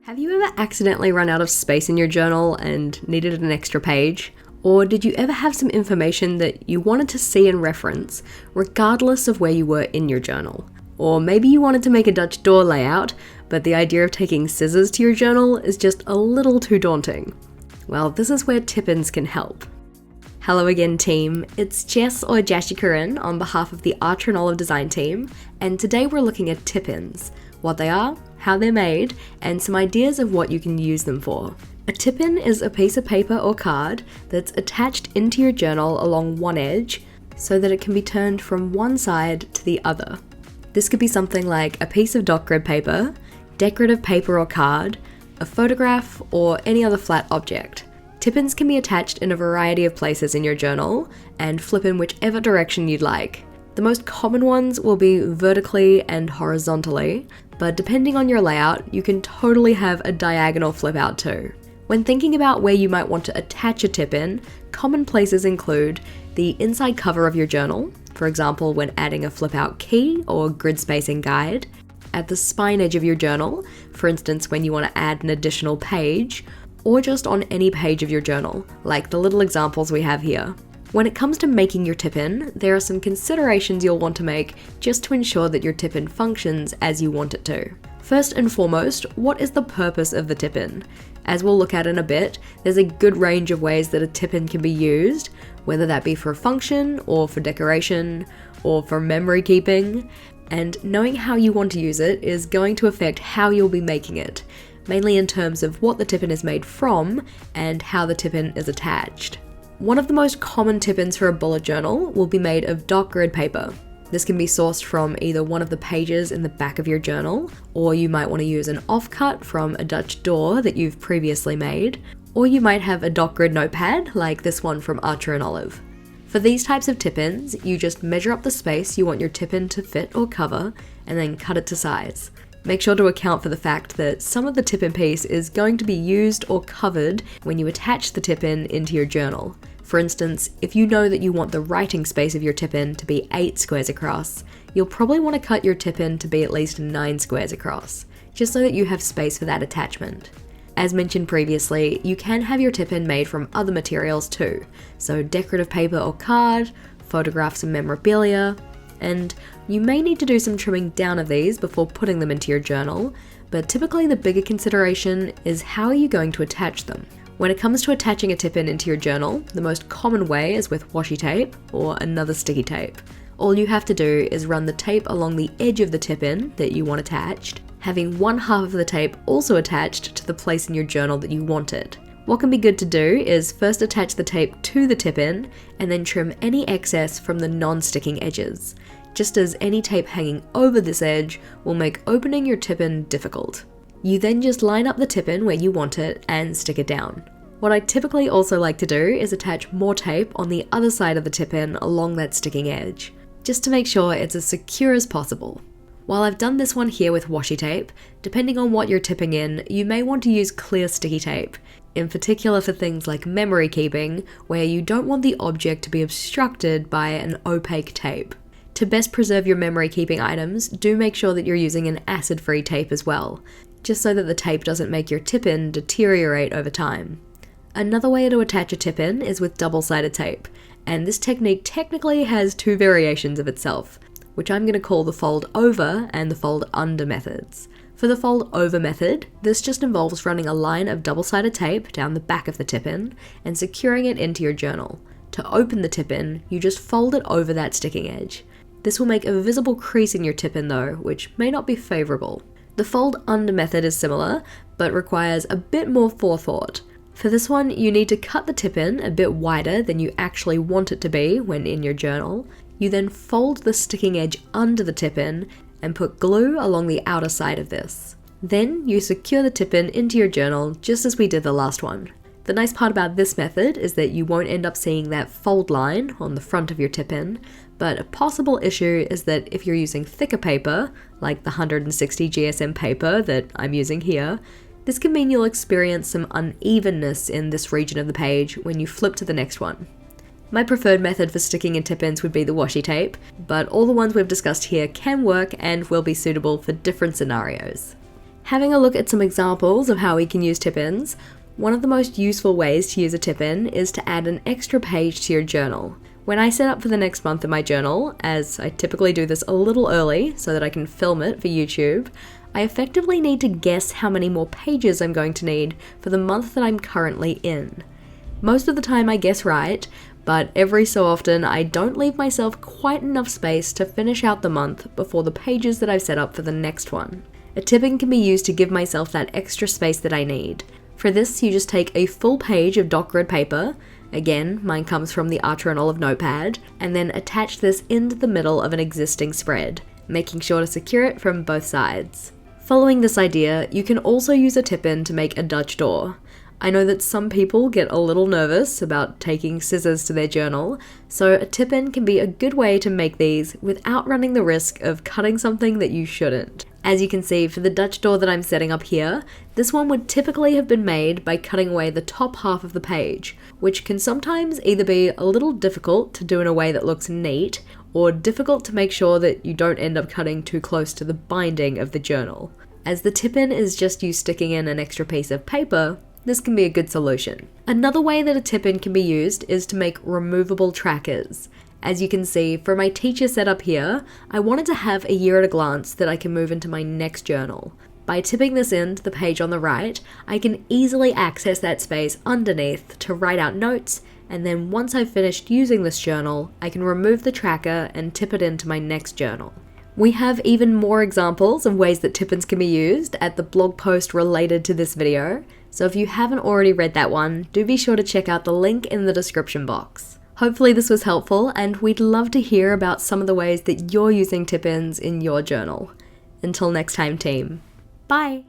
Have you ever accidentally run out of space in your journal and needed an extra page? Or did you ever have some information that you wanted to see and reference, regardless of where you were in your journal? Or maybe you wanted to make a Dutch door layout, but the idea of taking scissors to your journal is just a little too daunting. Well, this is where tipins can help. Hello again, team. It's Jess or Jashi Corinne on behalf of the Archer and Olive design team, and today we're looking at tipins, what they are, how they're made, and some ideas of what you can use them for. A tipin is a piece of paper or card that's attached into your journal along one edge so that it can be turned from one side to the other. This could be something like a piece of dot grid paper, decorative paper or card, a photograph, or any other flat object. Tipins can be attached in a variety of places in your journal and flip in whichever direction you'd like. The most common ones will be vertically and horizontally, but depending on your layout, you can totally have a diagonal flip out too. When thinking about where you might want to attach a tipin, common places include the inside cover of your journal, for example when adding a flip out key or grid spacing guide, at the spine edge of your journal, for instance when you want to add an additional page, or just on any page of your journal, like the little examples we have here. When it comes to making your tipin, there are some considerations you'll want to make just to ensure that your tipin functions as you want it to. First and foremost, what is the purpose of the tipin? As we'll look at in a bit, there's a good range of ways that a tipin can be used, whether that be for a function, or for decoration, or for memory keeping, and knowing how you want to use it is going to affect how you'll be making it, mainly in terms of what the tipin is made from and how the tipin is attached. One of the most common tipins for a bullet journal will be made of dot grid paper. This can be sourced from either one of the pages in the back of your journal, or you might want to use an offcut from a Dutch door that you've previously made, or you might have a dot grid notepad like this one from Archer and Olive. For these types of tipins, you just measure up the space you want your tipin to fit or cover, and then cut it to size. Make sure to account for the fact that some of the tipin piece is going to be used or covered when you attach the tipin into your journal. For instance, if you know that you want the writing space of your tipin to be 8 squares across, you'll probably want to cut your tipin to be at least 9 squares across, just so that you have space for that attachment. As mentioned previously, you can have your tipin made from other materials too, so decorative paper or card, photographs and memorabilia, and you may need to do some trimming down of these before putting them into your journal, but typically the bigger consideration is how are you going to attach them. When it comes to attaching a tipin into your journal, the most common way is with washi tape or another sticky tape. All you have to do is run the tape along the edge of the tipin that you want attached, having one half of the tape also attached to the place in your journal that you want it. What can be good to do is first attach the tape to the tipin and then trim any excess from the non-sticking edges, just as any tape hanging over this edge will make opening your tipin difficult. You then just line up the tipin where you want it and stick it down. What I typically also like to do is attach more tape on the other side of the tipin along that sticking edge, just to make sure it's as secure as possible. While I've done this one here with washi tape, depending on what you're tipping in, you may want to use clear sticky tape, in particular for things like memory keeping, where you don't want the object to be obstructed by an opaque tape. To best preserve your memory keeping items, do make sure that you're using an acid-free tape as well, just so that the tape doesn't make your tipin deteriorate over time. Another way to attach a tipin is with double-sided tape, and this technique technically has two variations of itself, which I'm going to call the fold over and the fold under methods. For the fold over method, this just involves running a line of double-sided tape down the back of the tipin and securing it into your journal. To open the tipin, you just fold it over that sticking edge. This will make a visible crease in your tipin though, which may not be favourable. The fold under method is similar, but requires a bit more forethought. For this one, you need to cut the tipin a bit wider than you actually want it to be when in your journal. You then fold the sticking edge under the tipin and put glue along the outer side of this. Then you secure the tipin into your journal just as we did the last one. The nice part about this method is that you won't end up seeing that fold line on the front of your tipin, but a possible issue is that if you're using thicker paper, like the 160 GSM paper that I'm using here, this can mean you'll experience some unevenness in this region of the page when you flip to the next one. My preferred method for sticking in tipins would be the washi tape, but all the ones we've discussed here can work and will be suitable for different scenarios. Having a look at some examples of how we can use tip-ins, one of the most useful ways to use a tip-in is to add an extra page to your journal. When I set up for the next month in my journal, as I typically do this a little early so that I can film it for YouTube, I effectively need to guess how many more pages I'm going to need for the month that I'm currently in. Most of the time I guess right, but every so often I don't leave myself quite enough space to finish out the month before the pages that I've set up for the next one. A tip-in can be used to give myself that extra space that I need. For this, you just take a full page of doc grid paper, again, mine comes from the Archer and Olive notepad, and then attach this into the middle of an existing spread, making sure to secure it from both sides. Following this idea, you can also use a tip-in to make a Dutch door. I know that some people get a little nervous about taking scissors to their journal, so a tip-in can be a good way to make these without running the risk of cutting something that you shouldn't. As you can see, for the Dutch door that I'm setting up here, this one would typically have been made by cutting away the top half of the page, which can sometimes either be a little difficult to do in a way that looks neat, or difficult to make sure that you don't end up cutting too close to the binding of the journal. As the tip-in is just you sticking in an extra piece of paper, this can be a good solution. Another way that a tip-in can be used is to make removable trackers. As you can see, for my teacher setup here, I wanted to have a year at a glance that I can move into my next journal. By tipping this into the page on the right, I can easily access that space underneath to write out notes, and then once I've finished using this journal, I can remove the tracker and tip it into my next journal. We have even more examples of ways that tip-ins can be used at the blog post related to this video, so if you haven't already read that one, do be sure to check out the link in the description box. Hopefully this was helpful, and we'd love to hear about some of the ways that you're using tip-ins in your journal. Until next time, team. Bye!